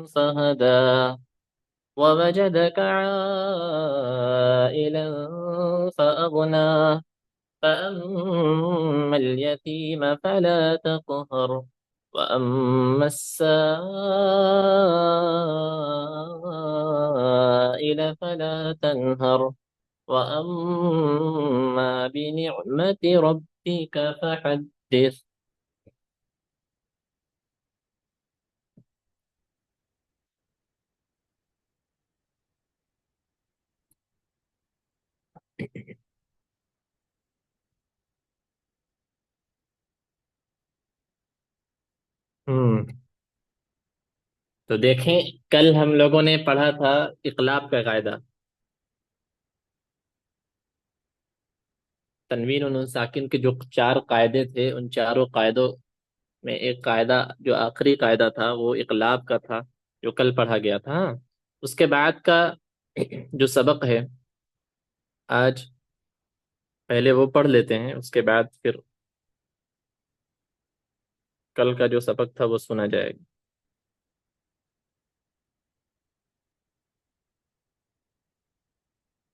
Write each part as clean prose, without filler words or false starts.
فهدى ووجدك عائلا فأغنى فأما اليتيم فلا تقهر وأما السائل فلا تنهر وأما بنعمة ربك فحدث. ہم تو دیکھیں، کل ہم لوگوں نے پڑھا تھا اقلاب کا قاعدہ. تنوین و نون ساکن کے جو چار قاعدے تھے، ان چاروں قاعدوں میں ایک قاعدہ جو آخری قاعدہ تھا وہ اقلاب کا تھا، جو کل پڑھا گیا تھا. ہاں، اس کے بعد کا جو سبق ہے آج، پہلے وہ پڑھ لیتے ہیں، اس کے بعد پھر کل کا جو سبق تھا وہ سنا جائے گا.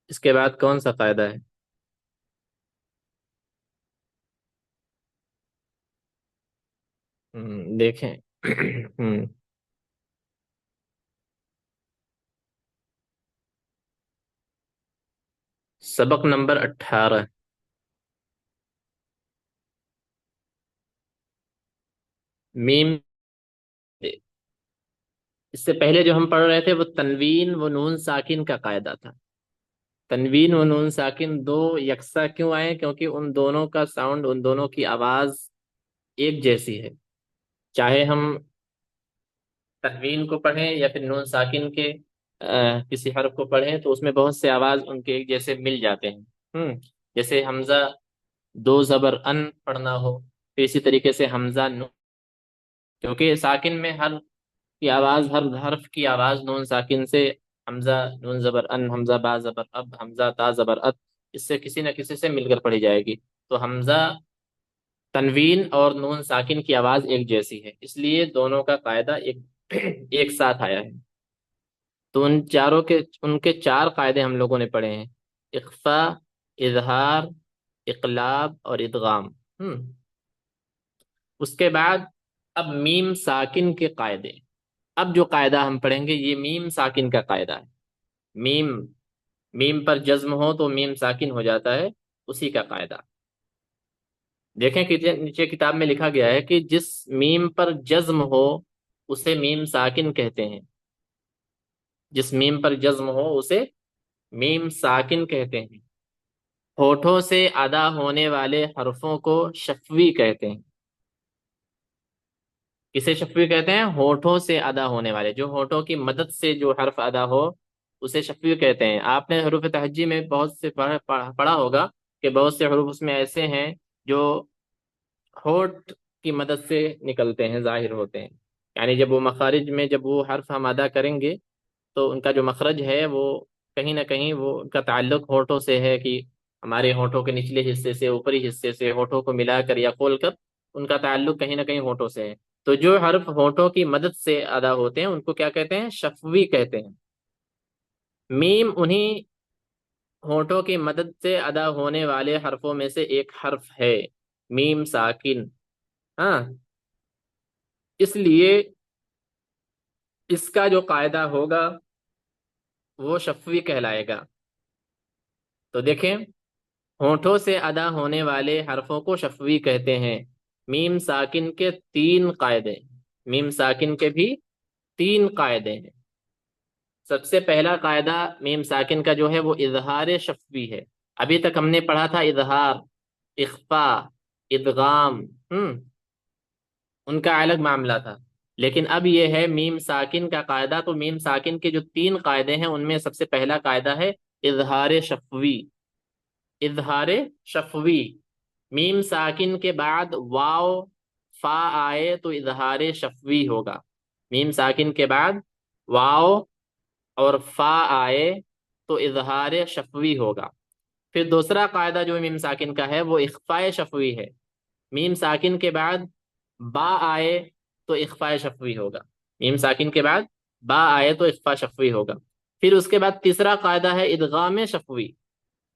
اس کے بعد کون سا قاعدہ ہے؟ دیکھیں. ہم، سبق نمبر 18. میم. اس سے پہلے جو ہم پڑھ رہے تھے وہ تنوین و نون ساکن کا قاعدہ تھا. تنوین و نون ساکن دو یکساں کیوں آئے؟ کیونکہ ان دونوں کا ساؤنڈ، ان دونوں کی آواز ایک جیسی ہے. چاہے ہم تنوین کو پڑھیں یا پھر نون ساکن کے کسی حرف کو پڑھیں تو اس میں بہت سے آواز ان کے ایک جیسے مل جاتے ہیں. جیسے حمزہ دو زبر ان پڑھنا ہو، پھر اسی طریقے سے حمزہ نون، کیونکہ ساکن میں ہر کی آواز، ہر حرف کی آواز نون ساکن سے، حمزہ نون زبر ان، حمزہ با زبر اب، حمزہ تا زبر ات، اس سے کسی نہ کسی سے مل کر پڑھی جائے گی. تو حمزہ، تنوین اور نون ساکن کی آواز ایک جیسی ہے، اس لیے دونوں کا قاعدہ ایک ایک ساتھ آیا ہے. تو ان چاروں کے، ان کے چار قاعدے ہم لوگوں نے پڑھے ہیں: اخفا، اظہار، اقلاب اور ادغام. ہم اس کے بعد اب میم ساکن کے قاعدے. اب جو قاعدہ ہم پڑھیں گے یہ میم ساکن کا قاعدہ ہے. میم، میم پر جزم ہو تو میم ساکن ہو جاتا ہے، اسی کا قاعدہ. دیکھیں کہ نیچے کتاب میں لکھا گیا ہے کہ جس میم پر جزم ہو اسے میم ساکن کہتے ہیں. جس میم پر جزم ہو اسے میم ساکن کہتے ہیں. ہونٹوں سے ادا ہونے والے حرفوں کو شفوی کہتے ہیں. کسے شفوی کہتے ہیں؟ ہونٹوں سے ادا ہونے والے، جو ہونٹوں کی مدد سے جو حرف ادا ہو اسے شفوی کہتے ہیں. آپ نے حروف تہجی میں بہت سے پڑھا ہوگا کہ بہت سے حروف اس میں ایسے ہیں جو ہونٹ کی مدد سے نکلتے ہیں، ظاہر ہوتے ہیں. یعنی جب وہ مخارج میں جب وہ حرف ہم ادا کریں گے تو ان کا جو مخرج ہے وہ کہیں نہ کہیں وہ ان کا تعلق ہونٹوں سے ہے، کہ ہمارے ہونٹوں کے نچلے حصے سے اوپری حصے سے ہونٹوں کو ملا کر یا کھول کر ان کا تعلق کہیں نہ کہیں ہونٹوں سے ہے. تو جو حرف ہونٹوں کی مدد سے ادا ہوتے ہیں ان کو کیا کہتے ہیں؟ شفوی کہتے ہیں. میم انہی ہونٹوں کی مدد سے ادا ہونے والے حرفوں میں سے ایک حرف ہے، میم ساکن. ہاں، اس لیے اس کا جو قاعدہ ہوگا وہ شفوی کہلائے گا. تو دیکھیں، ہونٹوں سے ادا ہونے والے حرفوں کو شفوی کہتے ہیں. میم ساکن کے تین قاعدے، میم ساکن کے بھی تین قاعدے ہیں. سب سے پہلا قاعدہ میم ساکن کا جو ہے وہ اظہار شفوی ہے. ابھی تک ہم نے پڑھا تھا اظہار، اخفا، ادغام، ان کا الگ معاملہ تھا. لیکن اب یہ ہے میم ساکن کا قاعدہ. تو میم ساکن کے جو تین قاعدے ہیں ان میں سب سے پہلا قاعدہ ہے اظہار شفوی. اظہار شفوی، میم ساکن کے بعد واو فا آئے تو اظہار شفوی ہوگا. میم ساکن کے بعد واو اور فا آئے تو اظہار شفوی ہوگا. پھر دوسرا قاعدہ جو میم ساکن کا ہے وہ اخفاء شفوی ہے. میم ساکن کے بعد با آئے تو اخفاء شفوی ہوگا، میم ساکن کے بعد با آئے تو اخفاء شفوی ہوگا۔ پھر اس کے بعد تیسرا قاعدہ ہے ادغام شفوی۔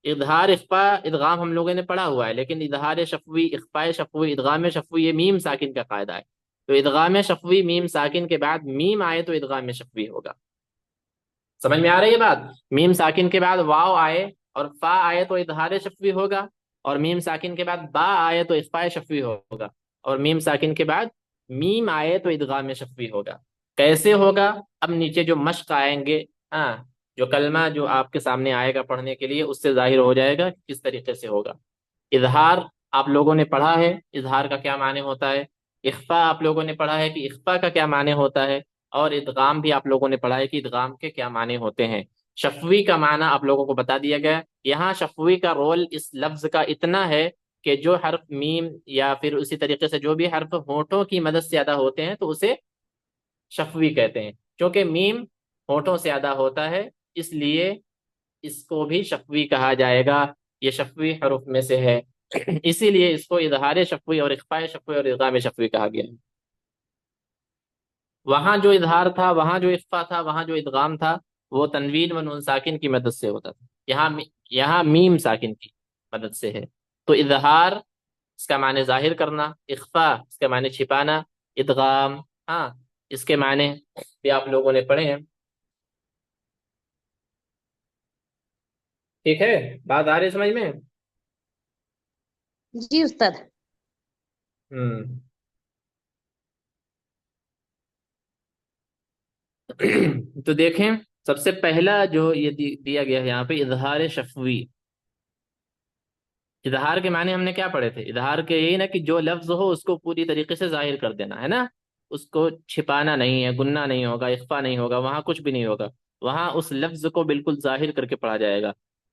اظہار اخفاء ادغام ہم لوگوں نے پڑھا ہوا ہے، لیکن اظہار شفوی، اخفاء شفوی، ادغام شفوی یہ میم ساکن کا قاعدہ ہے۔ تو ادغام شفوی میم ساکن کے بعد میم آئے تو ادغام شفوی ہوگا۔ سمجھ میں آ رہی ہے بات؟ میم ساکن کے بعد واو آئے اور فا آئے تو اظہار شفوی ہوگا، اور میم ساکن کے بعد با آئے تو اخفاء شفوی ہوگا، اور میم ساکن کے بعد میم آئے تو ادغام شفوی ہوگا۔ کیسے ہوگا؟ اب نیچے جو مشق آئیں گے، ہاں، جو کلمہ جو آپ کے سامنے آئے گا پڑھنے کے لیے، اس سے ظاہر ہو جائے گا کہ کس طریقے سے ہوگا۔ اظہار آپ لوگوں نے پڑھا ہے، اظہار کا کیا معنی ہوتا ہے۔ اخفاء آپ لوگوں نے پڑھا ہے کہ اخفاء کا کیا معنی ہوتا ہے، اور ادغام بھی آپ لوگوں نے پڑھا ہے کہ ادغام کے کیا معنی ہوتے ہیں۔ شفوی کا معنی آپ لوگوں کو بتا دیا گیا۔ یہاں شفوی کا رول اس لفظ کا اتنا ہے کہ جو حرف میم یا پھر اسی طریقے سے جو بھی حرف ہونٹوں کی مدد سے ادا ہوتے ہیں تو اسے شفوی کہتے ہیں۔ کیونکہ میم ہونٹوں سے ادا ہوتا ہے، اس لیے اس کو بھی شفوی کہا جائے گا، یہ شفوی حروف میں سے ہے۔ اسی لیے اس کو اظہار شفوی اور اخفاء شفوی اور ادغام شفوی کہا گیا ہے۔ وہاں جو اظہار تھا، وہاں جو اخفاء تھا، وہاں جو ادغام تھا، وہ تنوین و نون ساکن کی مدد سے ہوتا تھا۔ یہاں میم ساکن کی مدد سے ہے۔ تو اظہار اس کا معنی ظاہر کرنا، اخفاء اس کا معنی چھپانا، ادغام، ہاں، اس کے معنی بھی آپ لوگوں نے پڑھے ہیں۔ ٹھیک ہے، بات آ رہی ہے سمجھ میں؟ جی استاد۔ ہوں تو دیکھیں، سب سے پہلا جو یہ دیا گیا ہے یہاں پہ اظہار شفوی۔ اظہار کے معنی ہم نے کیا پڑھے تھے؟ اظہار کے یہی نا کہ جو لفظ ہو اس کو پوری طریقے سے ظاہر کر دینا ہے نا، اس کو چھپانا نہیں ہے، گننا نہیں ہوگا، اخفا نہیں ہوگا، وہاں کچھ بھی نہیں ہوگا، وہاں اس لفظ کو بالکل ظاہر کر کے پڑھا جائے گا۔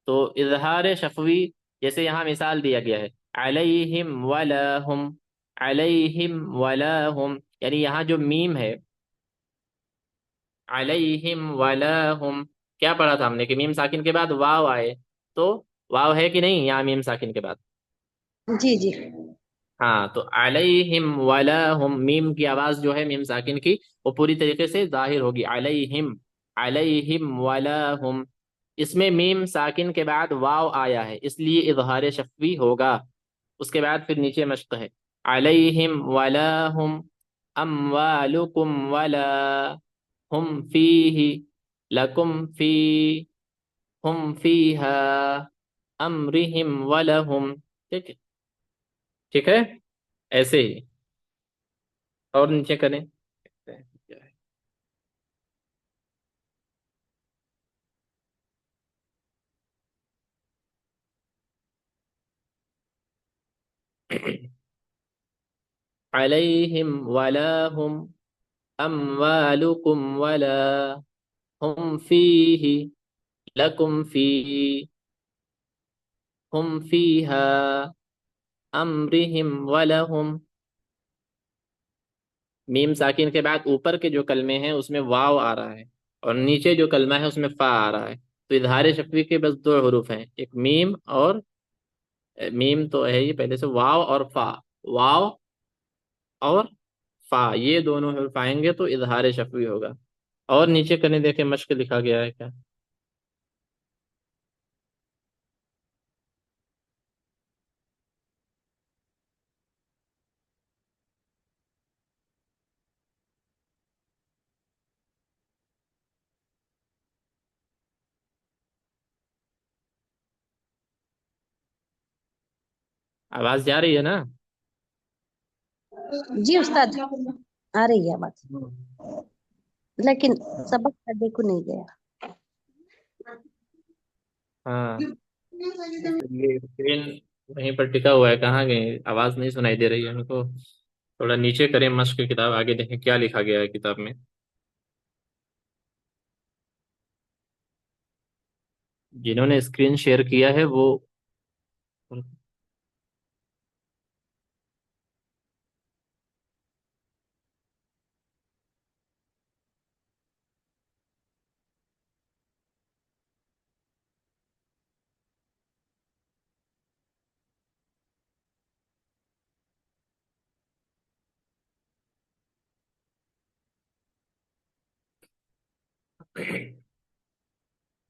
تو اظہار شفوی، جیسے یہاں مثال دیا گیا ہے علیہم ولاہم، علیہم ولاہم، یعنی یہاں جو میم ہے علیہم ولاہم، کیا پڑھا تھا ہم نے کہ میم ساکن کے بعد واو آئے تو واو ہے کہ نہیں یہاں میم ساکن کے بعد؟ جی جی ہاں، تو علیہم ولاہم، میم کی آواز جو ہے میم ساکن کی وہ پوری طریقے سے ظاہر ہوگی، علیہم، علیہم ولاہم۔ اس میں میم ساکن کے بعد واو آیا ہے، اس لیے اظہار شفوی ہوگا۔ اس کے بعد پھر نیچے مشق ہے علیہم ولاہم اموالکم ولا ہم فیہ لکم فی ہم فیہا امرہم ولہم۔ ٹھیک ہے، ٹھیک ہے، ایسے ہی اور نیچے کریں۔ علیہم ولاہم اموالکم ولا ہم فیہ لکم فی ہم فیہا امرہم ولہم۔ میم ساکن کے بعد اوپر کے جو کلمے ہیں اس میں واو آ رہا ہے، اور نیچے جو کلمہ ہے اس میں فا آ رہا ہے۔ تو اظہار شفوی کے بس دو حروف ہیں، ایک میم اور میم تو ہے ہی پہلے سے، واو اور فا، واو اور فا، یہ دونوں حروف آئیں گے تو اظہار شفوی ہوگا۔ اور نیچے کرنے دیکھیں مشق لکھا گیا ہے کیا؟ آواز جا رہی ہے نا؟ جی استاد، آ رہی ہے بات، لیکن سبق پڑھنے کو نہیں گیا۔ ہاں، یہ اسکرین وہیں پر ٹکا ہوا ہے، کہاں گئے؟ آواز نہیں سنائی دے رہی ہے ہم کو۔ تھوڑا نیچے کریں مشق کی کتاب، آگے دیکھیں کیا لکھا گیا ہے کتاب میں۔ جنہوں نے اسکرین شیئر کیا ہے وہ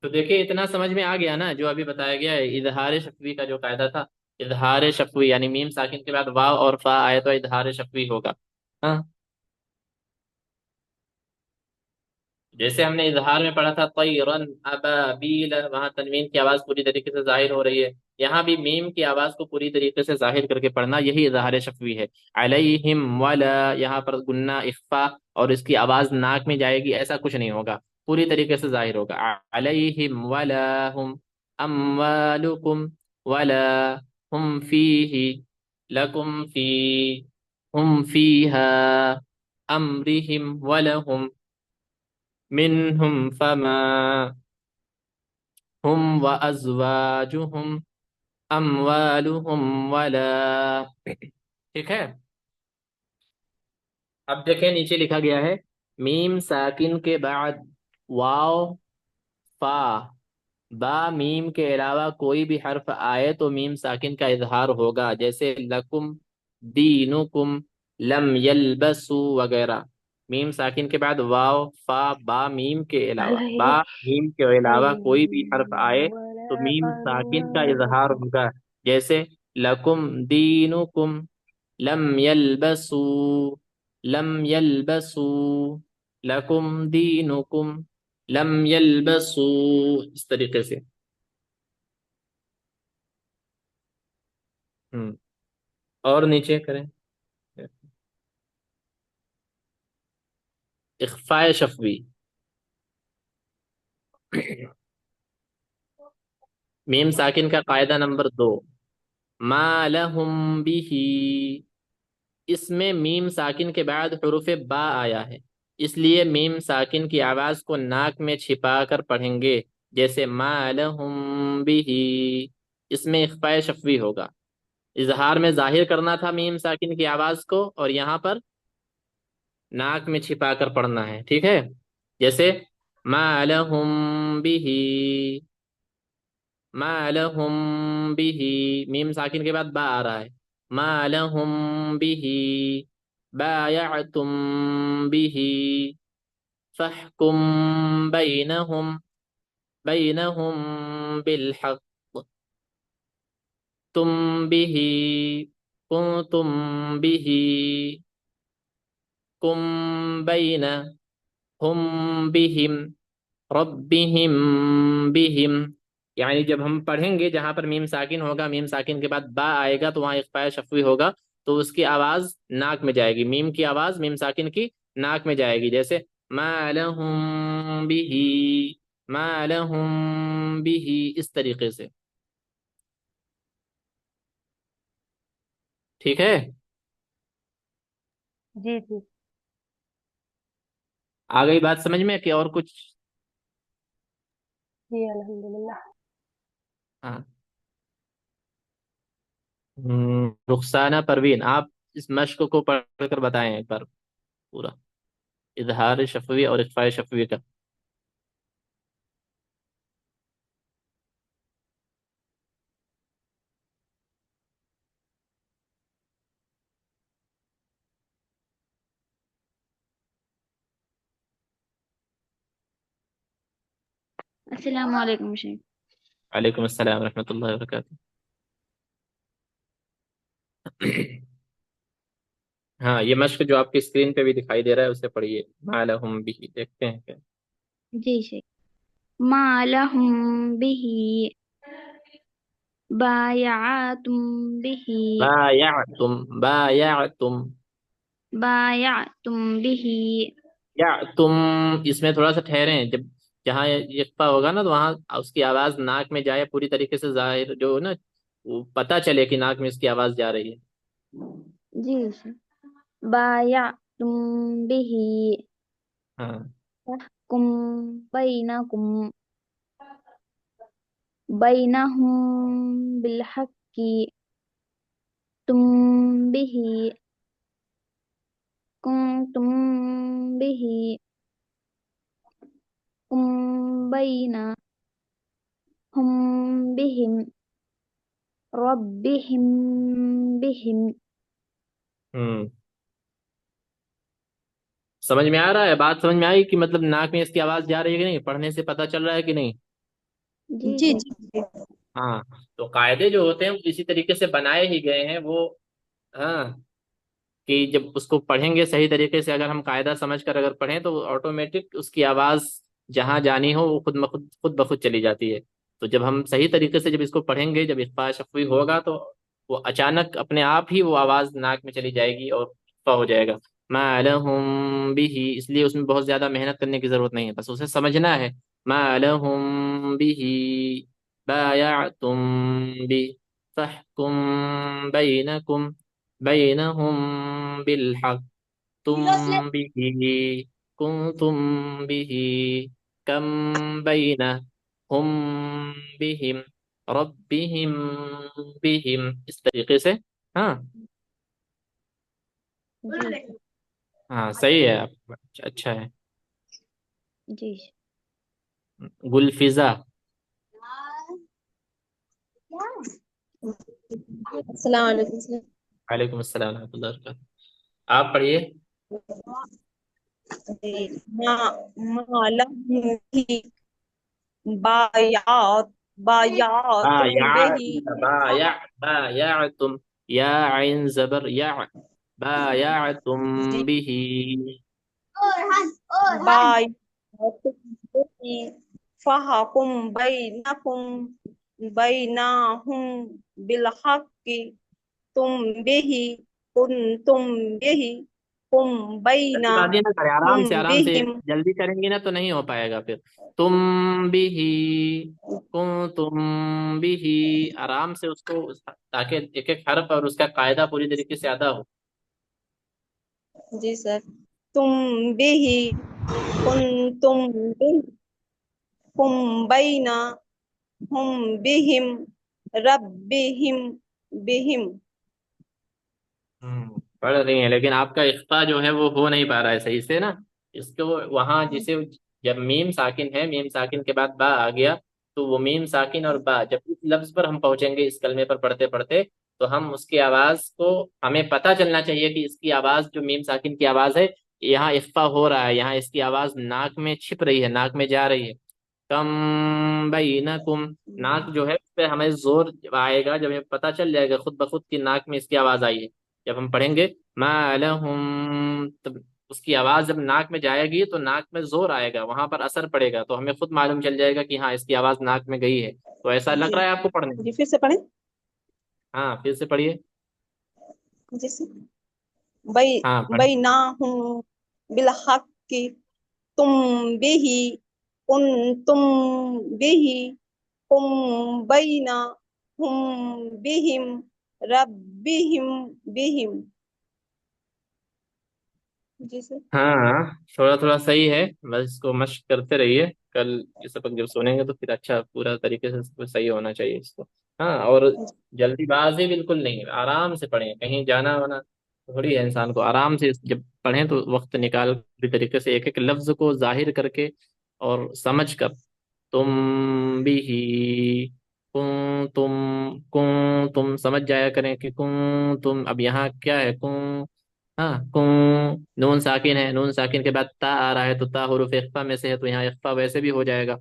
تو دیکھیے اتنا سمجھ میں آ گیا نا جو ابھی بتایا گیا ہے، اظہار شفوی کا جو قاعدہ تھا، اظہار شفوی یعنی میم ساکن کے بعد واو اور فا آئے تو اظہار شفوی ہوگا. ہاں، جیسے ہم نے اظہار میں پڑھا تھا طیرن ابابیل، وہاں تنوین کی آواز پوری طریقے سے ظاہر ہو رہی ہے. یہاں بھی میم کی آواز کو پوری طریقے سے ظاہر کر کے پڑھنا، یہی اظہار شفوی ہے. علیہم ولا، یہاں پر گنہ اخفا اور اس کی آواز ناک میں جائے گی، ایسا کچھ نہیں ہوگا، پوری طریقے سے ظاہر ہوگا. علیہم ولا ہم اموالکم ولا ہم فیہ لکم فی ہم فیہا امرہم ولہم منهم فما هم وأزواجهم أموالهم ولا. ٹھیک ہے. اب دیکھیں نیچے لکھا گیا ہے میم ساکن کے بعد واو، فا، با، میم کے علاوہ کوئی بھی حرف آئے تو میم ساکن کا اظہار ہوگا، جیسے لکم، دینکم، لم یلبسو وغیرہ. میم ساکن کے بعد واو، فا، با، میم کے علاوہ، با، عليهم میم کے علاوہ کوئی بھی حرف آئے تو ولا میم ساکن کا اظہار أموالكم. ہوگا، جیسے لکم دینکم، لم یلبسو، لم یلبسو، لکم دینکم، لم یلبسو، اس طریقے سے. ہوں. اور نیچے کریں اخفاء شفوی. میم ساکن کا قاعدہ نمبر 2، ما لہم بھی، اس میں میم ساکن کے بعد حروف با آیا ہے، اس لیے میم ساکن کی آواز کو ناک میں چھپا کر پڑھیں گے، جیسے ما لہم بھی، اس میں اخفاء شفوی ہوگا. اظہار میں ظاہر کرنا تھا میم ساکن کی آواز کو، اور یہاں پر ناک میں چھپا کر پڑھنا ہے. ٹھیک ہے. جیسے ما لہم بھی، ما لہم بھی، میم ساکن کے بعد با آ رہا ہے، ما لہم بھی بایعتم بھی فاحکم بینہم بینہم بالحق تم بھی کنتم بھی کم بینہم بہم ربہم بہم. یعنی جب ہم پڑھیں گے جہاں پر میم ساکن ہوگا، میم ساکن کے بعد با آئے گا تو وہاں اخفاء شفوی ہوگا، تو اس کی آواز ناک میں جائے گی، میم کی آواز میم ساکن کی ناک میں جائے گی، جیسے ما لہم بھی، ما لہم بھی، اس طریقے سے. ٹھیک ہے. جی جی آ گئی بات سمجھ میں کہ اور کچھ؟ جی الحمدللہ. ہاں. رخسانہ پروین، آپ اس مشق کو پڑھ کر بتائیں ایک بار پورا، اظہار شفوی اور اخفاء شفوی کا. السلام علیکم شیخ. وعلیکم السلام ورحمۃ اللہ وبرکاتہ. ہاں، یہ مشق جو آپ کی اسکرین پہ بھی دکھائی دے رہا ہے اسے پڑھیے، ما لہم بھی، دیکھتے ہیں کیا. جی شیخ. ما لهم به بايعتم به بایعتم، بایعتم، بايعتم به. یعتم، اس میں تھوڑا سا ٹھہریں، جب جہاں اخفا ہوگا نا تو وہاں اس کی آواز ناک میں جائے پوری طریقے سے، ظاہر جو نا وہ پتہ چلے کہ ناک میں اس کی آواز جا رہی ہے. جی شیخ. بايعتم به ہاں. يحكم بينكم بينهم بالحق تم به كنتم به بينهم بهم ربهم بهم. ہوں. سمجھ میں آ رہا ہے؟ بات سمجھ میں آئی کہ مطلب ناک میں اس کی آواز جا رہی ہے کہ نہیں؟ پڑھنے سے پتہ چل رہا ہے کہ نہیں؟ جی جی جی ہاں، تو قاعدے جو ہوتے ہیں وہ اسی طریقے سے بنائے ہی گئے ہیں وہ. ہاں، کہ جب اس کو پڑھیں گے صحیح طریقے سے، اگر ہم قاعدہ سمجھ کر اگر پڑھیں تو آٹومیٹک اس کی آواز جہاں جانی ہو وہ خود بخود چلی جاتی ہے. تو جب ہم صحیح طریقے سے جب اس کو پڑھیں گے، جب اخفاء شفوی ہوگا تو وہ اچانک اپنے آپ ہی وہ آواز ناک میں چلی جائے گی اور اخفاء ہو جائے گا. ما لهم به، اس لیے اس میں بہت زیادہ محنت کرنے کی ضرورت نہیں ہے، بس اسے سمجھنا ہے. ما لهم به بايعتم به فاحكم بينكم بينهم بالحق تم به كنتم به كم بينهم بهم ربهم بهم، اس طریقے سے. ہاں جی ہاں صحیح ہے آپ. اچھا ہے. جی گلفزا. السلام علیکم وعلیکم السلام ورحمۃ اللہ وبرکاتہ. آپ پڑھیے. ما ما لهم به بايعات بايعات بايع به بايعتم يا عين زبر يع بايعتم به. بايعات به فحكم بينهم بالحق تم به كنتم به قم جلدی بازی نہ کرے، آرام سے آرام سے. بهم. جلدی کریں گے نا تو نہیں ہو پائے گا پھر. تم بھی تم بھی آرام سے اس کو، تاکہ ایک ایک حرف اور اس کا قاعدہ پوری طریقے سے ادا ہو. جی سر. تم به کنتم به قم بینہم بہم ربہم بہم. پڑھ رہی ہیں لیکن آپ کا اخفاء جو ہے وہ ہو نہیں پا رہا ہے صحیح سے نا. اس کو وہاں جسے، جب میم ساکن ہے، میم ساکن کے بعد با آ گیا، تو وہ میم ساکن اور با جب اس لفظ پر ہم پہنچیں گے اس کلمے پر پڑھتے پڑھتے، تو ہم اس کی آواز کو، ہمیں پتہ چلنا چاہیے کہ اس کی آواز جو میم ساکن کی آواز ہے، یہاں اخفاء ہو رہا ہے، یہاں اس کی آواز ناک میں چھپ رہی ہے، ناک میں جا رہی ہے. کم بینکم، ناک جو ہے اس پہ ہمیں زور آئے گا جب ہمیں پتہ چل جائے گا خود بخود کی ناک میں اس کی آواز آئی ہے. جب ہم پڑھیں گے ما لہم، تب اس کی آواز جب ناک میں جائے گی تو ناک میں زور آئے گا، وہاں پر اثر پڑے گا، تو ہمیں خود معلوم چل جائے گا کہ ہاں اس کی آواز ناک میں گئی ہے. تو ایسا لگ جی رہا ہے آپ کو پڑھنے میں؟ جی پھر سے پڑھیں. ہاں پھر سے پڑھیے. جی سے بئی ہاں پڑھیں. بینہم بالحق تم به کنتم به قم بینہم بہم ربہم بہم. جی سر. ہاں ہاں، تھوڑا تھوڑا صحیح ہے، بس اس کو مشق کرتے رہیے. کل یہ سبق جب سنیں گے تو پھر اچھا پورا طریقے سے سب کچھ صحیح ہونا چاہیے اس کو. ہاں، اور جلدی بازی بالکل نہیں، آرام سے پڑھیں، کہیں جانا وانا تھوڑی ہے انسان کو. آرام سے جب پڑھیں تو وقت نکال پوری طریقے سے ایک ایک لفظ کو ظاہر کر کے اور سمجھ کر. تم بھی تم سمجھ جایا کریں کہ تم. اب یہاں کیا ہے ہاں نون ساکن ہے، نون ساکن کے بعد تا آ رہا ہے، تو تا حروف اخفا میں سے ہے، تو یہاں اخفا ویسے بھی ہو جائے گا.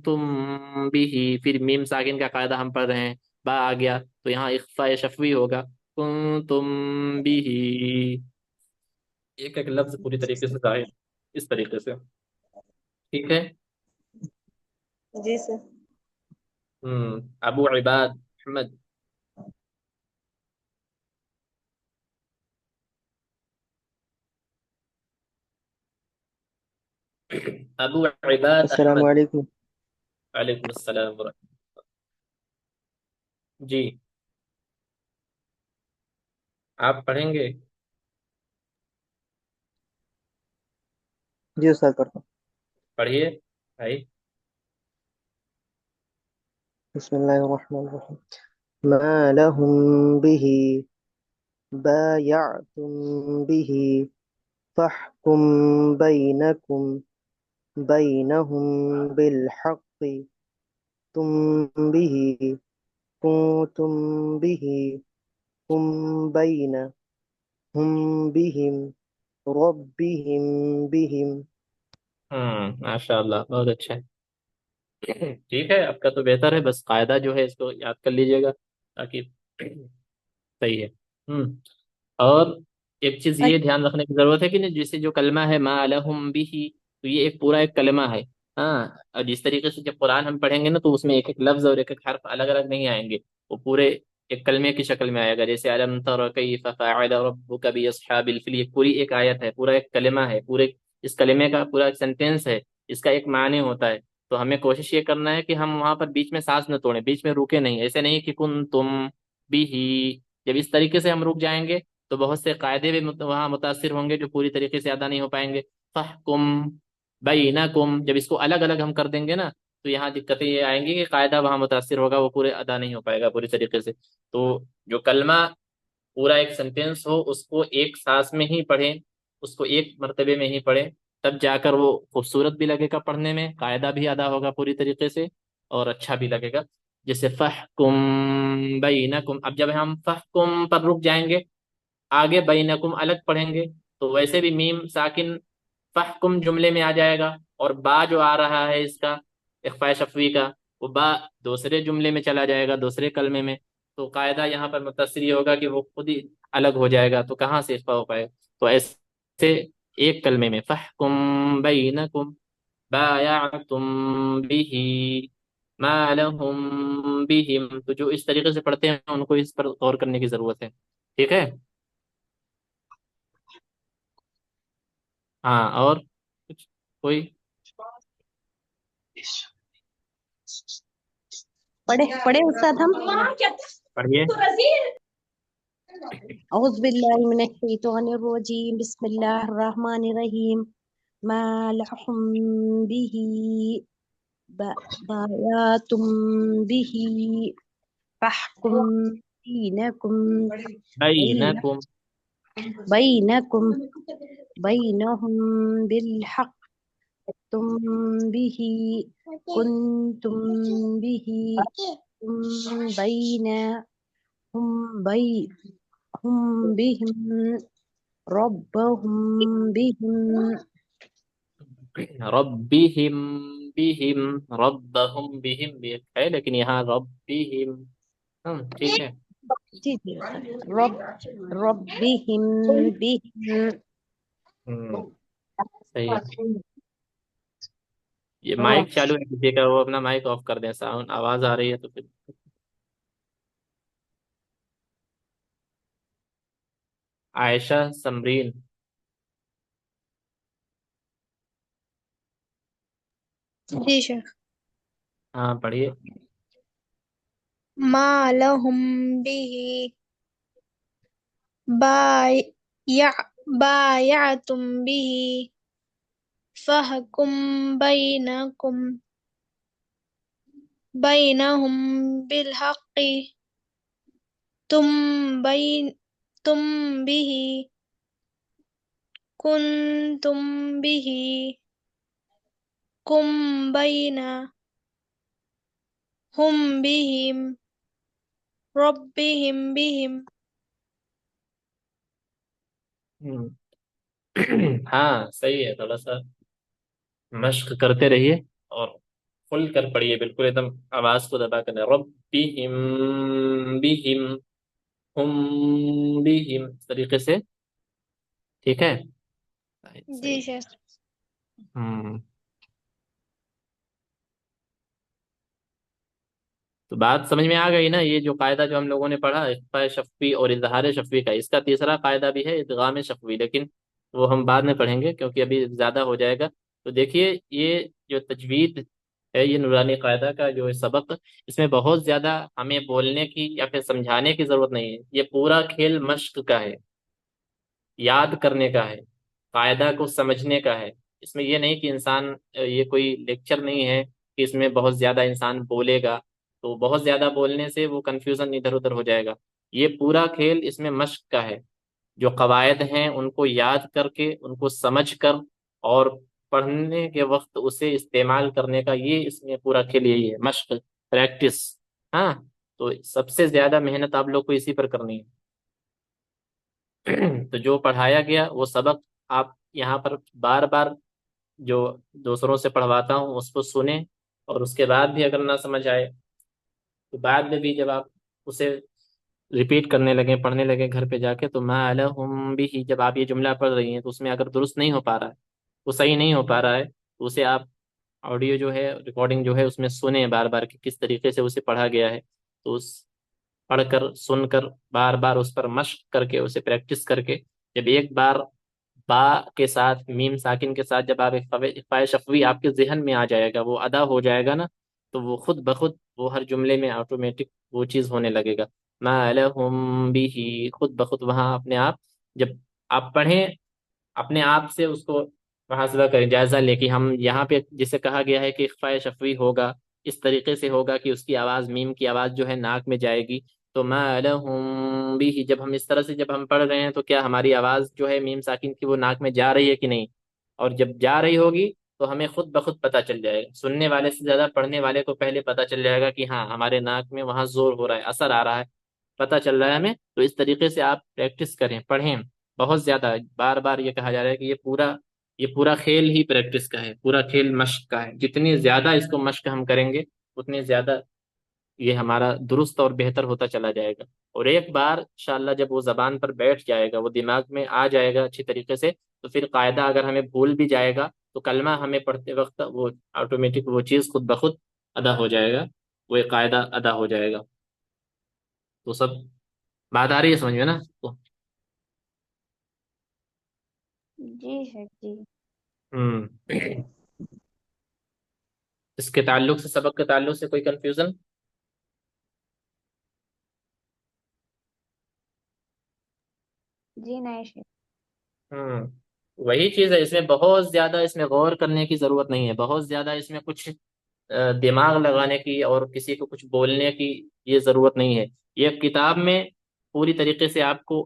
تم بھی پھر میم ساکن کا قاعدہ ہم پڑھ رہے ہیں، با آ گیا تو یہاں اخفا شفوی ہوگا. تم بھی ایک ایک لفظ پوری طریقے سے ظاہر اس طریقے سے. ٹھیک ہے. جی سر. ابو عباد احمد. ابو عباد السلام احمد. علیکم. وعلیکم السلام ورحمۃ. جی آپ پڑھیں گے. جی استاد کرتا ہوں. پڑھیے بھائی. بسم اللہ الرحمن الرحیم. ما لهم به بايعتم به فاحكم بينكم بينهم بالحق تم به كنتم به هم بينهم بهم ربهم بهم. ماشاء اللہ، بہت اچھا ہے. ٹھیک ہے، آپ کا تو بہتر ہے، بس قاعدہ جو ہے اس کو یاد کر لیجئے گا تاکہ صحیح ہے. ہم اور ایک چیز یہ دھیان رکھنے کی ضرورت ہے کہ جیسے جو کلمہ ہے ما لہم بھی، تو یہ ایک پورا ایک کلمہ ہے. ہاں، اور جس طریقے سے جب قرآن ہم پڑھیں گے نا تو اس میں ایک ایک لفظ اور ایک ایک حرف الگ الگ نہیں آئیں گے، وہ پورے ایک کلمے کی شکل میں آئے گا. جیسے الم تر کیف فعل ربک باصحاب الفیل، یہ پوری ایک آیت ہے، پورا ایک کلمہ ہے، پورے اس کلمے کا پورا ایک سینٹینس ہے، اس کا ایک معنی ہوتا ہے. تو ہمیں کوشش یہ کرنا ہے کہ ہم وہاں پر بیچ میں سانس نہ توڑیں، بیچ میں رکے نہیں. ایسے نہیں کہ کن تم بھی ہی، جب اس طریقے سے ہم رک جائیں گے تو بہت سے قاعدے بھی وہاں متاثر ہوں گے جو پوری طریقے سے ادا نہیں ہو پائیں گے. فحکم بینکم، جب اس کو الگ الگ ہم کر دیں گے نا تو یہاں دقتیں یہ آئیں گی کہ قاعدہ وہاں متاثر ہوگا، وہ پورے ادا نہیں ہو پائے گا پوری طریقے سے. تو جو کلمہ پورا ایک سینٹینس ہو اس کو ایک سانس میں ہی پڑھیں، اس کو ایک مرتبے میں ہی پڑھیں، تب جا کر وہ خوبصورت بھی لگے گا پڑھنے میں، قاعدہ بھی ادا ہوگا پوری طریقے سے اور اچھا بھی لگے گا. جیسے فحکم بینکم، اب جب ہم فحکم پر رک جائیں گے آگے بینکم الگ پڑھیں گے تو ویسے بھی میم ساکن فحکم جملے میں آ جائے گا، اور با جو آ رہا ہے اس کا اخفاء شفوی کا، وہ با دوسرے جملے میں چلا جائے گا، دوسرے کلمے میں. تو قاعدہ یہاں پر متصر یہ ہوگا کہ وہ خود ہی الگ ہو جائے گا، تو کہاں سے اخفاء ہو پائے. تو ایسے ایک کلمے میں فحکم بینکم بایعتم به ما لهم بهم، تو جو اس طریقے سے پڑھتے ہیں ان کو اس پر غور کرنے کی ضرورت ہے. ٹھیک ہے. ہاں، اور کچھ کوئی پڑھے پڑھے استاد ہم. پڑھیے. اعوذ باللہ من الشیطان الرجیم، بسم اللہ الرحمن الرحیم. ما لحم به بایاتم به فاحکم بینکم بینکم. بینکم بینہم بالحق تم به کنتم به تم بین ہم بی ہم بهم ربهم بهم ربهم بهم، ربهم بهم بھی ایک ہے لیکن یہاں ربهم. ٹھیک ہے. جی جی رب ربهم بهم. ہم، صحیح ہے. یہ مائک چالو ہے کسی کا، وہ اپنا مائک آف کر دیں، ساؤنڈ آواز آ رہی ہے تو پھر. عائشہ سمرین. جی شیخ. ہاں پڑھیے. ما لهم به بايع بايعتم به فاحكم بينهم بالحق تم بين تم به كنتم به كم بينهم بهم ربهم بهم. ہم، ہاں صحیح ہے، تھوڑا سا مشق کرتے رہیے اور کھل کر پڑھیے، بالکل ایک دم آواز کو دبا کر. ربهم بهم ہم بهم، اس طریقے سے. ٹھیک ہے. جی صحیح. شیخ. ہم تو بات سمجھ میں آ گئی نا. یہ جو قاعدہ جو ہم لوگوں نے پڑھا اخفاء شفوی اور اظہار شفوی کا، اس کا تیسرا قاعدہ بھی ہے ادغام شفوی، لیکن وہ ہم بعد میں پڑھیں گے کیونکہ ابھی زیادہ ہو جائے گا. تو دیکھیے یہ جو تجوید ہے، یہ نورانی قاعدہ کا جو سبق، اس میں بہت زیادہ ہمیں بولنے کی یا پھر سمجھانے کی ضرورت نہیں ہے. یہ پورا کھیل مشق کا ہے، یاد کرنے کا ہے، قاعدہ کو سمجھنے کا ہے. اس میں یہ نہیں کہ انسان یہ کوئی لیکچر نہیں ہے کہ اس میں بہت زیادہ انسان بولے گا تو بہت زیادہ بولنے سے وہ کنفیوژن ادھر ادھر ہو جائے گا. یہ پورا کھیل اس میں مشق کا ہے. جو قواعد ہیں ان کو یاد کر کے، ان کو سمجھ کر اور پڑھنے کے وقت اسے استعمال کرنے کا، یہ اس میں پورا کھیل یہی ہے، مشق، پریکٹس. ہاں، تو سب سے زیادہ محنت آپ لوگ کو اسی پر کرنی ہے. تو جو پڑھایا گیا وہ سبق آپ یہاں پر بار بار جو دوسروں سے پڑھواتا ہوں اس کو سنیں، اور اس کے بعد بھی اگر نہ سمجھ آئے تو بعد میں بھی جب آپ اسے ریپیٹ کرنے لگیں، پڑھنے لگیں گھر پہ جا کے، تو ما لہم بھی جب آپ یہ جملہ پڑھ رہی ہیں تو اس میں اگر درست نہیں ہو پا رہا ہے، وہ صحیح نہیں ہو پا رہا ہے، تو اسے آپ آڈیو جو ہے، ریکارڈنگ جو ہے، اس میں سنیں بار بار کہ کس طریقے سے اسے پڑھا گیا ہے. تو اس پڑھ کر، سن کر، بار بار اس پر مشق کر کے، اسے پریکٹس کر کے، جب ایک بار با کے ساتھ، میم ساکن کے ساتھ جب آپ اخفاء شفوی آپ کے ذہن میں آ جائے گا، وہ ادا ہو جائے گا نا، تو وہ خود بخود وہ ہر جملے میں آٹومیٹک وہ چیز ہونے لگے گا. ما لہم بھی، خود بخود وہاں اپنے آپ جب آپ پڑھیں، اپنے آپ سے اس کو محاسبہ کریں، جائزہ لے کہ ہم یہاں پہ جسے کہا گیا ہے کہ اخفاء شفوی ہوگا، اس طریقے سے ہوگا کہ اس کی آواز، میم کی آواز جو ہے ناک میں جائے گی. تو ما لہم بھی جب ہم اس طرح سے جب ہم پڑھ رہے ہیں، تو کیا ہماری آواز جو ہے میم ساکن کی وہ ناک میں جا رہی ہے کہ نہیں؟ اور جب جا رہی ہوگی تو ہمیں خود بخود پتہ چل جائے گا، سننے والے سے زیادہ پڑھنے والے کو پہلے پتہ چل جائے گا کہ ہاں ہمارے ناک میں وہاں زور ہو رہا ہے، اثر آ رہا ہے، پتہ چل رہا ہے ہمیں. تو اس طریقے سے آپ پریکٹس کریں، پڑھیں بہت زیادہ، بار بار یہ کہا جا رہا ہے کہ یہ پورا کھیل ہی پریکٹس کا ہے، پورا کھیل مشق کا ہے. جتنی زیادہ اس کو مشق ہم کریں گے، اتنے زیادہ یہ ہمارا درست اور بہتر ہوتا چلا جائے گا. اور ایک بار انشاءاللہ جب وہ زبان پر بیٹھ جائے گا، وہ دماغ میں آ جائے گا اچھی طریقے سے، تو پھر قاعدہ اگر ہمیں بھول بھی جائے گا تو کلمہ ہمیں پڑھتے وقت وہ آٹومیٹک وہ چیز خود بخود ادا ہو جائے گا، وہ ایک قاعدہ ادا ہو جائے گا. تو سب بات آ رہی ہے سمجھ میں نا تو؟ جی ہے جی. ہوں اس کے تعلق سے، سبق کے تعلق سے کوئی کنفیوژن؟ جی نہیں ہے. ہوں وہی چیز ہے، اس میں بہت زیادہ اس میں غور کرنے کی ضرورت نہیں ہے، بہت زیادہ اس میں کچھ دماغ لگانے کی اور کسی کو کچھ بولنے کی یہ ضرورت نہیں ہے. یہ کتاب میں پوری طریقے سے آپ کو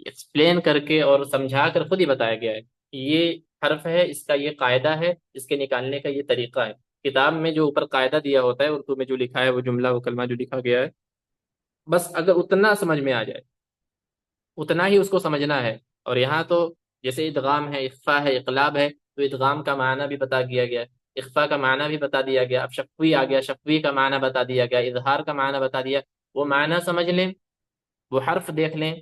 ایکسپلین کر کے اور سمجھا کر خود ہی بتایا گیا ہے کہ یہ حرف ہے، اس کا یہ قاعدہ ہے، اس کے نکالنے کا یہ طریقہ ہے. کتاب میں جو اوپر قاعدہ دیا ہوتا ہے اردو میں، جو لکھا ہے وہ جملہ، وہ کلمہ جو لکھا گیا ہے، بس اگر اتنا سمجھ میں آ جائے، اتنا ہی اس کو سمجھنا ہے. اور یہاں تو جیسے ادغام ہے، اخفا ہے، اقلاب ہے، تو ادغام کا معنی بھی بتا دیا گیا، اخفا کا معنی بھی بتا دیا گیا. اب شفوی آ گیا، شفوی کا معنی بتا دیا گیا، اظہار کا معنی بتا دیا. وہ معنی سمجھ لیں، وہ حرف دیکھ لیں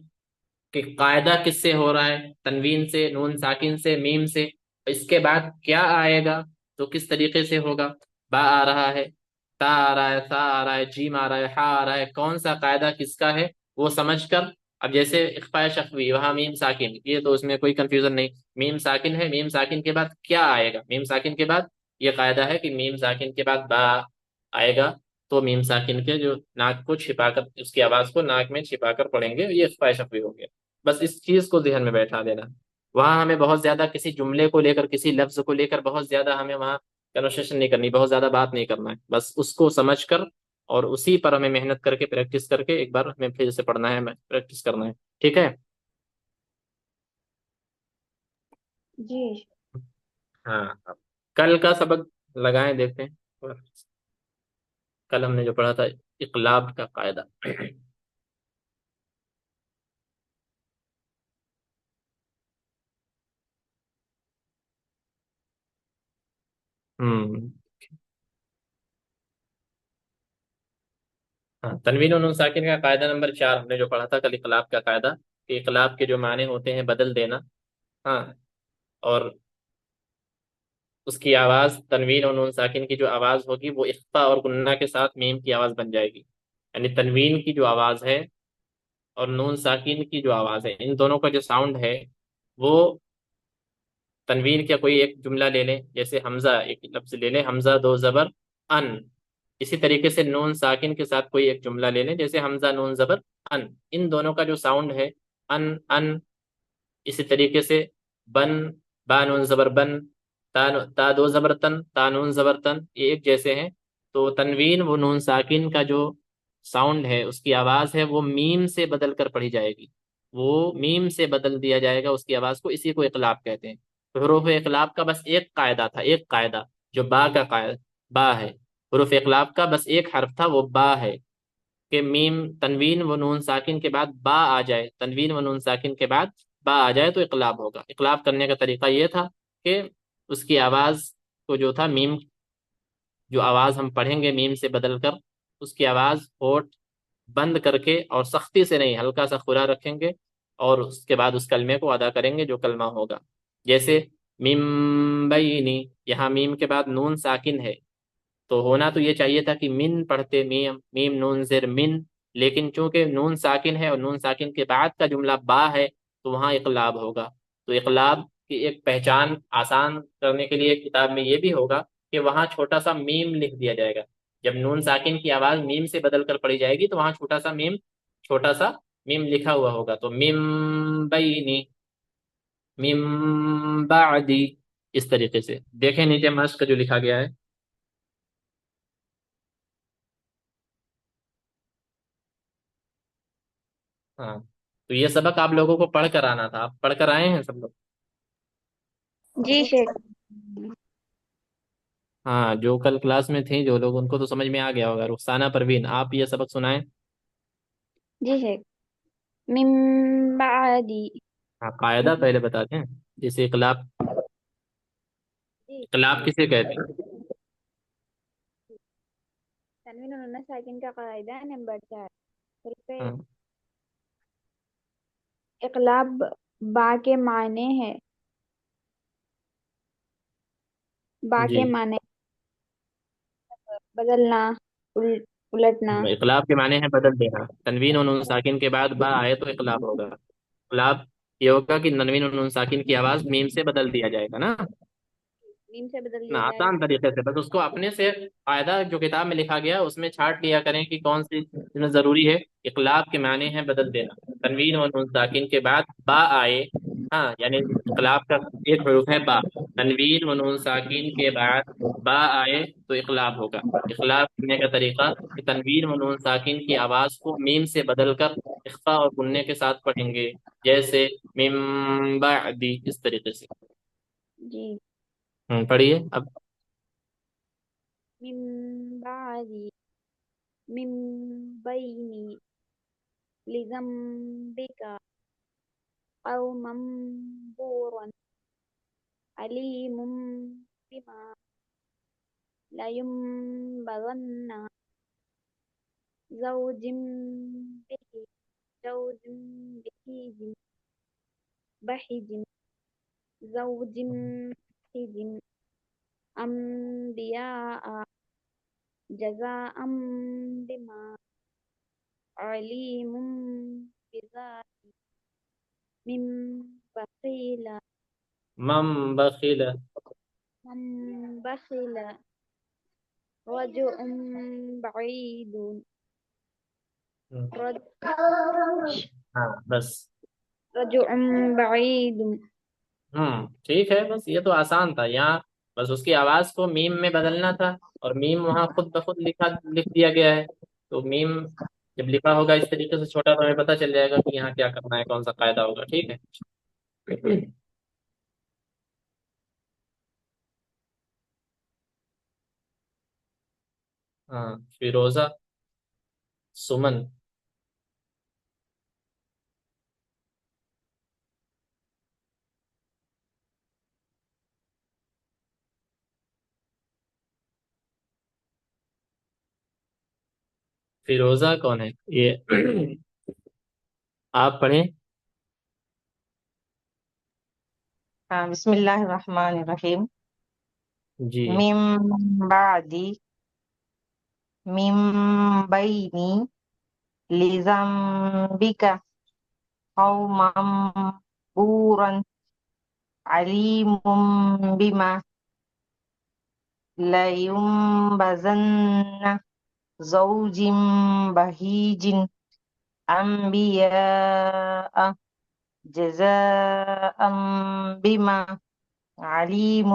کہ قاعدہ کس سے ہو رہا ہے، تنوین سے، نون ساکن سے، میم سے. اس کے بعد کیا آئے گا تو کس طریقے سے ہوگا، با آ رہا ہے، تا آ رہا ہے، سا آ رہا ہے، جیم آ رہا ہے، ہا آ رہا ہے، کون سا قاعدہ کس کا ہے وہ سمجھ کر. اب جیسے اخفاء شفوی، وہاں میم ساکن، یہ تو اس میں کوئی کنفیوژن نہیں، میم ساکن ہے، میم ساکن کے بعد کیا آئے گا، میم ساکن کے بعد یہ قاعدہ ہے کہ میم ساکن کے بعد با آئے گا، تو میم ساکن کے جو ناک کو چھپا کر، اس کی آواز کو ناک میں چھپا کر پڑھیں گے، یہ اخفاء شفوی ہو گیا. بس اس چیز کو ذہن میں بیٹھا دینا. وہاں ہمیں بہت زیادہ کسی جملے کو لے کر، کسی لفظ کو لے کر بہت زیادہ ہمیں وہاں کنورسیشن نہیں کرنی، بہت زیادہ بات نہیں کرنا ہے. بس اس کو سمجھ کر اور اسی پر ہمیں محنت کر کے، پریکٹس کر کے، ایک بار ہمیں پھر سے پڑھنا ہے، پریکٹس کرنا ہے. ٹھیک ہے؟ جی. ہاں اب کل کا سبق لگائیں، دیکھتے ہیں. کل ہم نے جو پڑھا تھا اقلاب کا قاعدہ. ہوں ہاں، تنوین و نون ساکن کا قاعدہ نمبر 4 ہم نے جو پڑھا تھا کل، اقلاب کا قاعدہ، کہ اقلاب کے جو معنی ہوتے ہیں بدل دینا. ہاں، اور اس کی آواز، تنوین اور نون ساکن کی جو آواز ہوگی وہ اخفا اور غنہ کے ساتھ میم کی آواز بن جائے گی. یعنی تنوین کی جو آواز ہے اور نون ساکن کی جو آواز ہے، ان دونوں کا جو ساؤنڈ ہے، وہ تنوین کا کوئی ایک جملہ لے لیں، جیسے حمزہ ایک لفظ لے لیں، حمزہ دو زبر ان. اسی طریقے سے نون ساکن کے ساتھ کوئی ایک جملہ لے لیں، جیسے حمزہ نون زبر ان. ان دونوں کا جو ساؤنڈ ہے، ان ان. اسی طریقے سے بن، با نون زبر بن، تا دو زبر تن، تا نون زبر تن، یہ ایک جیسے ہیں. تو تنوین و نون ساکن کا جو ساؤنڈ ہے، اس کی آواز ہے، وہ میم سے بدل کر پڑھی جائے گی، وہ میم سے بدل دیا جائے گا اس کی آواز کو. اسی کو اقلاب کہتے ہیں. تو حروف اقلاب کا بس ایک قاعدہ تھا، ایک قاعدہ جو با کا قاعدہ، با ہے. حروف اقلاب کا بس ایک حرف تھا، وہ با ہے، کہ میم، تنوین و نون ساکن کے بعد با آ جائے، تنوین و نون ساکن کے بعد با آ جائے تو اقلاب ہوگا. اقلاب کرنے کا طریقہ یہ تھا کہ اس کی آواز کو جو تھا میم، جو آواز ہم پڑھیں گے میم سے بدل کر، اس کی آواز ہونٹ بند کر کے اور سختی سے نہیں، ہلکا سا کھلا رکھیں گے، اور اس کے بعد اس کلمے کو ادا کریں گے جو کلمہ ہوگا. جیسے مم بینی، یہاں میم کے بعد نون ساکن ہے، تو ہونا تو یہ چاہیے تھا کہ من پڑھتے، میم میم نون زیر من، لیکن چونکہ نون ساکن ہے اور نون ساکن کے بعد کا جملہ با ہے تو وہاں اقلاب ہوگا. تو اقلاب کی ایک پہچان آسان کرنے کے لیے کتاب میں یہ بھی ہوگا کہ وہاں چھوٹا سا میم لکھ دیا جائے گا. جب نون ساکن کی آواز میم سے بدل کر پڑھی جائے گی تو وہاں چھوٹا سا میم لکھا ہوا ہوگا. تو مم بینی، مم بعدی، اس طریقے سے. دیکھیں نیچے مشق جو لکھا گیا ہے. ہاں، تو یہ سبق آپ لوگوں کو پڑھ کر آنا تھا. آپ پڑھ کر آئے ہیں سب لوگ؟ جی شیخ. ہاں، جو کل کلاس میں تھیں جو لوگ، ان کو تو سمجھ میں آ گیا ہوگا. رخسانہ پروین، آپ یہ سبق سنائیں. جی شیخ. من بعدی. ہاں، قاعدہ پہلے بتاتے ہیں. جیسے اقلاب، جی. اقلاب کسے کہتے ہیں؟ تنوین اور نون ساکن کا قاعدہ نمبر 4. حرف ہاں اقلاب با کے معنی ہے. با جی، کے معنی بدلنا، الٹنا. اقلاب کے معنی ہے بدل دینا. تنوین اور نون ساکن کے بعد با آئے تو اقلاب ہوگا. اقلاب یہ ہوگا کہ تنوین اور نون ساکن کی آواز میم سے بدل دیا جائے گا نا. میم سے بدل نا دیا جائے آسان گا. طریقے سے، بس اس کو اپنے سے قاعدہ جو کتاب میں لکھا گیا اس میں چھانٹ لیا کریں کہ کون سی چیز ضروری ہے. اقلاب کے معنی ہے بدل دینا. تنوین اور نون ساکن کے بعد با آئے، ہاں یعنی اقلاب کا ایک حروف ہے با. تنوین و نون ساکن کے بعد با آئے تو اقلاب ہوگا. اقلاب کرنے کا طریقہ کہ تنوین و نون ساکن کی آواز کو میم سے بدل کر اخفا اور غننے کے ساتھ پڑھیں گے. جیسے من بعدی، اس طریقے سے. جی. پڑھیے اب. من بعدی، من بینی، لذنبک، قوما بورا، علیم بما لينبغن، زوج به، زوج بهيج، بهيج، زوج بهيج، أنبياء، جزاء بما عليم بذات، من بخيل، من بخل. من بخل، رجع بعيد، ہاں بس. رجع بعيد. ٹھیک ہے، بس یہ تو آسان تھا. یہاں بس اس کی آواز کو میم میں بدلنا تھا، اور میم وہاں خود بخود لکھ دیا گیا ہے. تو میم جب لکھا ہوگا اس طریقے سے چھوٹا تو ہمیں پتہ چل جائے گا کہ یہاں کیا کرنا ہے، کون سا قاعدہ ہوگا. ٹھیک ہے. ہاں، فیروزہ، سمن. فیروزہ کون ہے یہ؟ آپ پڑھیں. ہاں، بسم اللہ الرحمن الرحیم. جی. من بعدی، من بینی، لذنبک، قوما بورا، علیم بما لينبذن، زوج بهیج، انبیاء، جزاء بما علیم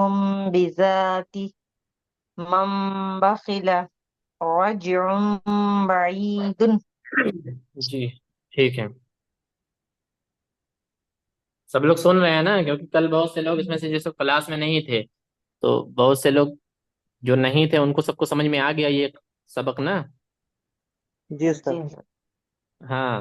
بذات، من بخل، رجع بعید. جی ٹھیک ہے. سب لوگ سن رہے ہیں نا؟ کیونکہ کل بہت سے لوگ اس میں سے جیسے کلاس میں نہیں تھے، تو بہت سے لوگ جو نہیں تھے ان کو سب کو سمجھ میں آ گیا یہ سبق نا. جی استاد. جی. ہاں.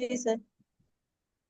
جی سر.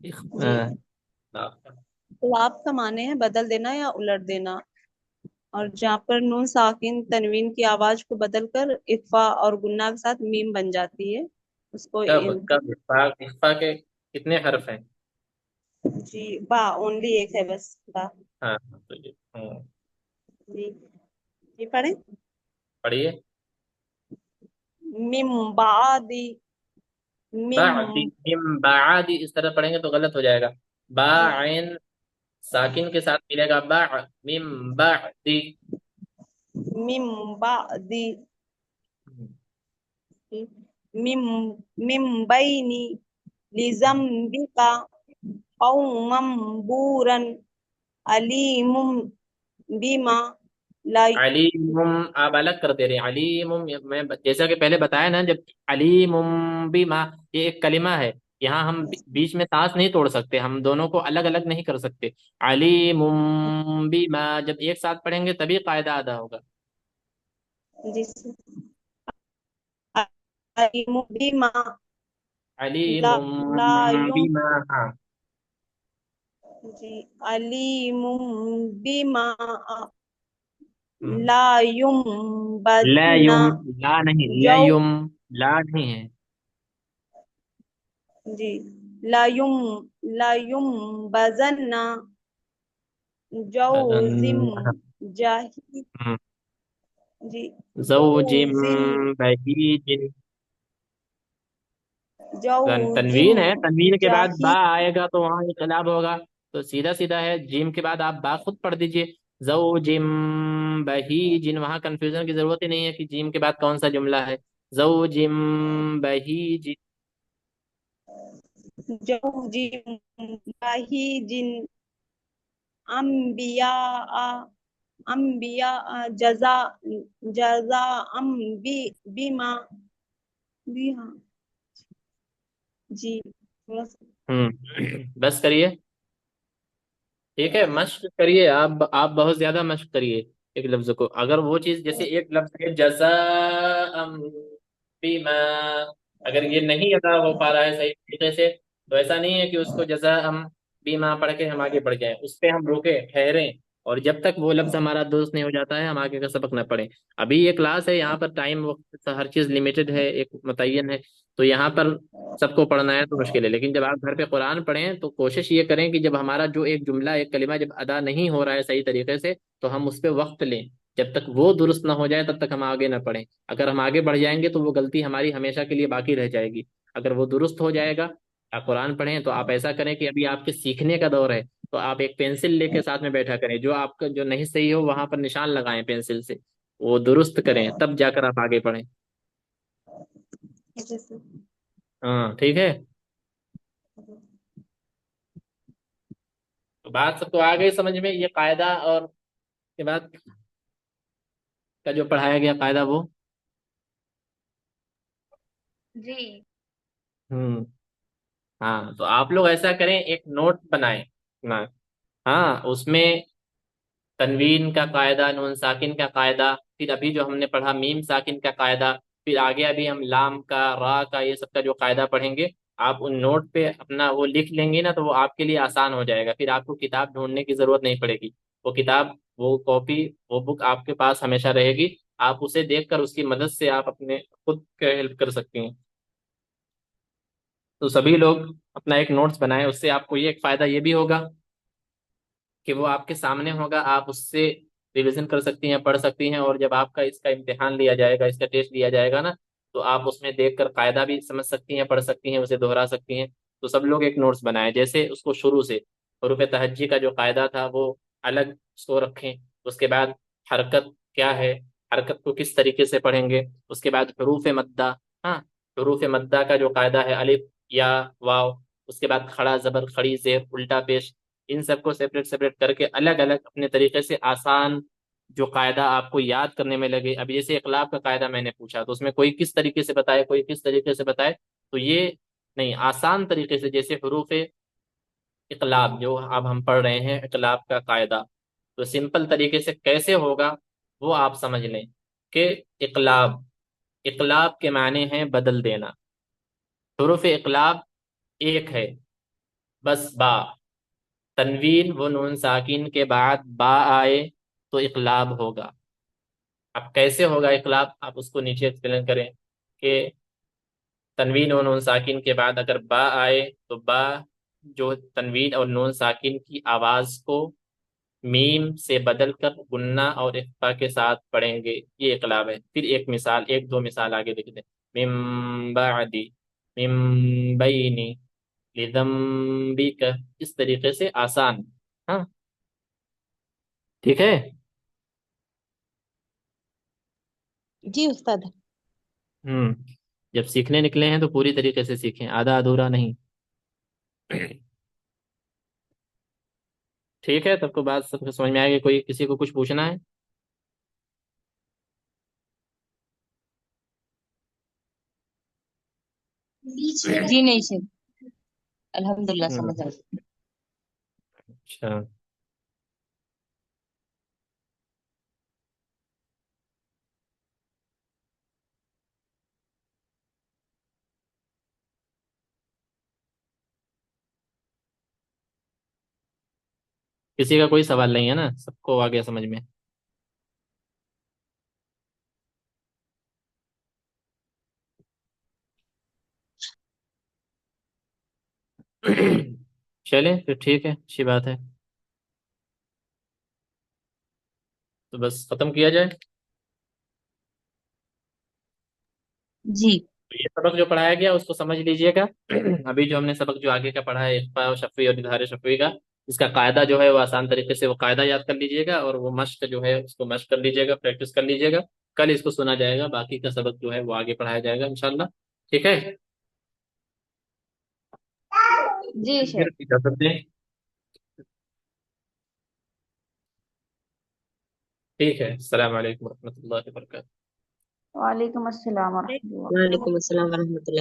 جی. آ، اختلاف کا معنی ہے بدل دینا یا الٹ دینا، اور جہاں پر نون ساکن تنوین کی آواز کو بدل کر اخفا اور گناہ کے ساتھ میم بن جاتی ہے اس کو کب کب اخفا کے کتنے حرف ہیں؟ جی با اونلی ایک ہے بس با. ہاں تو ہاں، جی. جی پڑھیں. پڑھیے. مم بعدی مم بعد من بعد اس طرح پڑھیں گے تو غلط ہو جائے گا. با جی عین ساکن کے ساتھ ملے گا با من بعد. مم بعدی مم مم بینی لزمبک قوما بورا علیم بما لا. علیم آپ الگ کر دے رہے ہیں. علیم میں جیسا کہ پہلے بتایا نا جب علیم بما یہ ایک کلمہ ہے. یہاں ہم بیچ میں سانس نہیں توڑ سکتے. ہم دونوں کو الگ الگ نہیں کر سکتے. علیم بما جب ایک ساتھ پڑھیں گے تبھی قاعدہ ادا ہوگا. جس علیم بما علیم لا لا یم. بما ہاں جی علیم بما ہم۔ لا لا ينبذن یم لا نہیں لا جو. یم لا نہیں ہے. جی لا ينبذن جوزم ہاں، جاہی. ہم۔ جی زوج جوزن بہیج. جوزم تنوین ہے. تنوین کے بعد با جاہی. آئے گا تو وہاں انقلاب ہوگا. تو سیدھا سیدھا ہے. جیم کے بعد آپ با خود پڑھ دیجئے. زوجم بہیجن وہاں کنفیوژن کی ضرورت ہی نہیں ہے کہ جیم کے بعد کون سا جملہ ہے. زوجم بہیج. جوزم بہیجن انبیاء جزا بما بما. جی تھوڑا سا. ہم۔ بس کریے. ٹھیک ہے مشق کریے. آپ بہت زیادہ مشق کریے ایک لفظ کو. اگر وہ چیز جیسے ایک لفظ ہے جزاء بما اگر یہ نہیں ادا ہو پا رہا ہے صحیح طریقے سے تو ایسا نہیں ہے کہ اس کو جزاء بما پڑھ کے ہم آگے بڑھ جائیں. اس پہ ہم روکے ٹھہریں اور جب تک وہ لفظ ہمارا درست نہیں ہو جاتا ہے ہم آگے کا سبق نہ پڑھیں. ابھی یہ کلاس ہے. یہاں پر ٹائم وقت ہر چیز لمیٹڈ ہے ایک متعین ہے. تو یہاں پر سب کو پڑھنا ہے تو مشکل ہے. لیکن جب آپ گھر پہ قرآن پڑھیں تو کوشش یہ کریں کہ جب ہمارا جو ایک جملہ ایک کلمہ جب ادا نہیں ہو رہا ہے صحیح طریقے سے تو ہم اس پہ وقت لیں. جب تک وہ درست نہ ہو جائے تب تک ہم آگے نہ پڑھیں. اگر ہم آگے بڑھ جائیں گے تو وہ غلطی ہماری ہمیشہ کے لیے باقی رہ جائے گی. اگر وہ درست ہو جائے گا آپ قرآن پڑھیں تو آپ ایسا کریں کہ ابھی آپ کے سیکھنے کا دور ہے تو آپ ایک پینسل لے کے ساتھ میں بیٹھا کریں. جو آپ کا جو نہیں صحیح ہو وہاں پر نشان لگائیں پینسل سے. وہ درست کریں تب جا کر آپ آگے پڑھیں. جیسے ہاں ٹھیک ہے. تو بات سب کو آ گئی سمجھ میں. یہ قاعدہ اور کے بعد کا جو پڑھایا گیا قاعدہ وہ جی. ہوں ہاں تو آپ لوگ ایسا کریں ایک نوٹ بنائیں نا. ہاں اس میں تنوین کا قاعدہ نون ساکن کا قاعدہ پھر ابھی جو ہم نے پڑھا میم ساکن کا قاعدہ پھر آگے ابھی ہم لام کا را کا یہ سب کا جو قاعدہ پڑھیں گے. آپ ان نوٹ پہ اپنا وہ لکھ لیں گے نا تو وہ آپ کے لیے آسان ہو جائے گا. پھر آپ کو کتاب ڈھونڈنے کی ضرورت نہیں پڑے گی. وہ کتاب وہ کاپی وہ بک آپ کے پاس ہمیشہ رہے گی. آپ اسے دیکھ کر اس کی مدد سے آپ اپنے خود کا ہیلپ کر سکتے ہیں. تو سبھی لوگ اپنا ایک نوٹس بنائیں. اس سے آپ کو یہ ایک فائدہ یہ بھی ہوگا کہ وہ آپ کے سامنے ہوگا. آپ اس سے ریویژن کر سکتی ہیں پڑھ سکتی ہیں. اور جب آپ کا اس کا امتحان لیا جائے گا اس کا ٹیسٹ لیا جائے گا نا تو آپ اس میں دیکھ کر قاعدہ بھی سمجھ سکتی ہیں پڑھ سکتی ہیں اسے دہرا سکتی ہیں. تو سب لوگ ایک نوٹس بنائیں جیسے اس کو شروع سے حروف تہجی کا جو قاعدہ تھا وہ الگ اس کو رکھیں. اس کے بعد حرکت کیا ہے حرکت کو کس طریقے سے پڑھیں گے. اس کے بعد حروف مدہ. ہاں حروف مدہ کا جو قاعدہ ہے الف یا واو. اس کے بعد کھڑا زبر کھڑی زیر الٹا پیش. ان سب کو سیپریٹ سیپریٹ کر کے الگ الگ اپنے طریقے سے آسان جو قاعدہ آپ کو یاد کرنے میں لگے. اب جیسے اخلاق کا قاعدہ میں نے پوچھا تو اس میں کوئی کس طریقے سے بتائے کوئی کس طریقے سے بتائے. تو یہ نہیں آسان طریقے سے جیسے حروف اقلاب جو اب ہم پڑھ رہے ہیں اقلاب کا قاعدہ تو سمپل طریقے سے کیسے ہوگا وہ آپ سمجھ لیں. کہ اقلاب، اقلاب کے معنی ہیں بدل دینا. حروف اقلاب ایک ہے بس، با. تنوین و نون ساکن کے بعد با آئے تو اقلاب ہوگا. اب کیسے ہوگا اقلاب، آپ اس کو نیچے ایکسپلین کریں کہ تنوین و نون ساکن کے بعد اگر با آئے تو با جو تنوین اور نون ساکن کی آواز کو میم سے بدل کر گننا اور اخفا کے ساتھ پڑھیں گے، یہ اقلاب ہے. پھر ایک مثال، ایک دو مثال آگے لکھ دیں. من بعدی، من بینی، لذنبک، اس طریقے سے آسان. ہاں ٹھیک ہے. جی استاد. ہوں جب سیکھنے نکلے ہیں تو پوری طریقے سے سیکھیں، آدھا ادھورا نہیں. ٹھیک ہے، تب کو بات سب کو سمجھ میں آئے گی. کوئی کسی کو کچھ پوچھنا ہے؟ جی نہیں سر، الحمدللہ ہوں، سمجھ آ گئی. اچھا. کسی کا کوئی سوال نہیں ہے نا، سب کو آ گیا سمجھ میں؟ چلیں پھر ٹھیک ہے، اچھی بات ہے. تو بس ختم کیا جائے. جی تو یہ سبق جو پڑھایا گیا اس کو سمجھ لیجئے گا. ابھی جو ہم نے سبق جو آگے کا پڑھا ہے اخفاء و شفوی اور اظہار شفوی کا، اس کا قاعدہ جو ہے وہ آسان طریقے سے وہ قاعدہ یاد کر لیجئے گا، اور وہ مشق جو ہے اس کو مشق کر لیجئے گا، پریکٹس کر لیجئے گا. کل اس کو سنا جائے گا، باقی کا سبق جو ہے وہ آگے پڑھایا جائے گا انشاءاللہ. ٹھیک ہے. جی پھر سر. اجازت دیں. ٹھیک ہے، السلام علیکم ورحمۃ اللہ وبرکاتہ. وعلیکم السلام ورحمۃ اللہ. وعلیکم السلام ورحمۃ اللہ.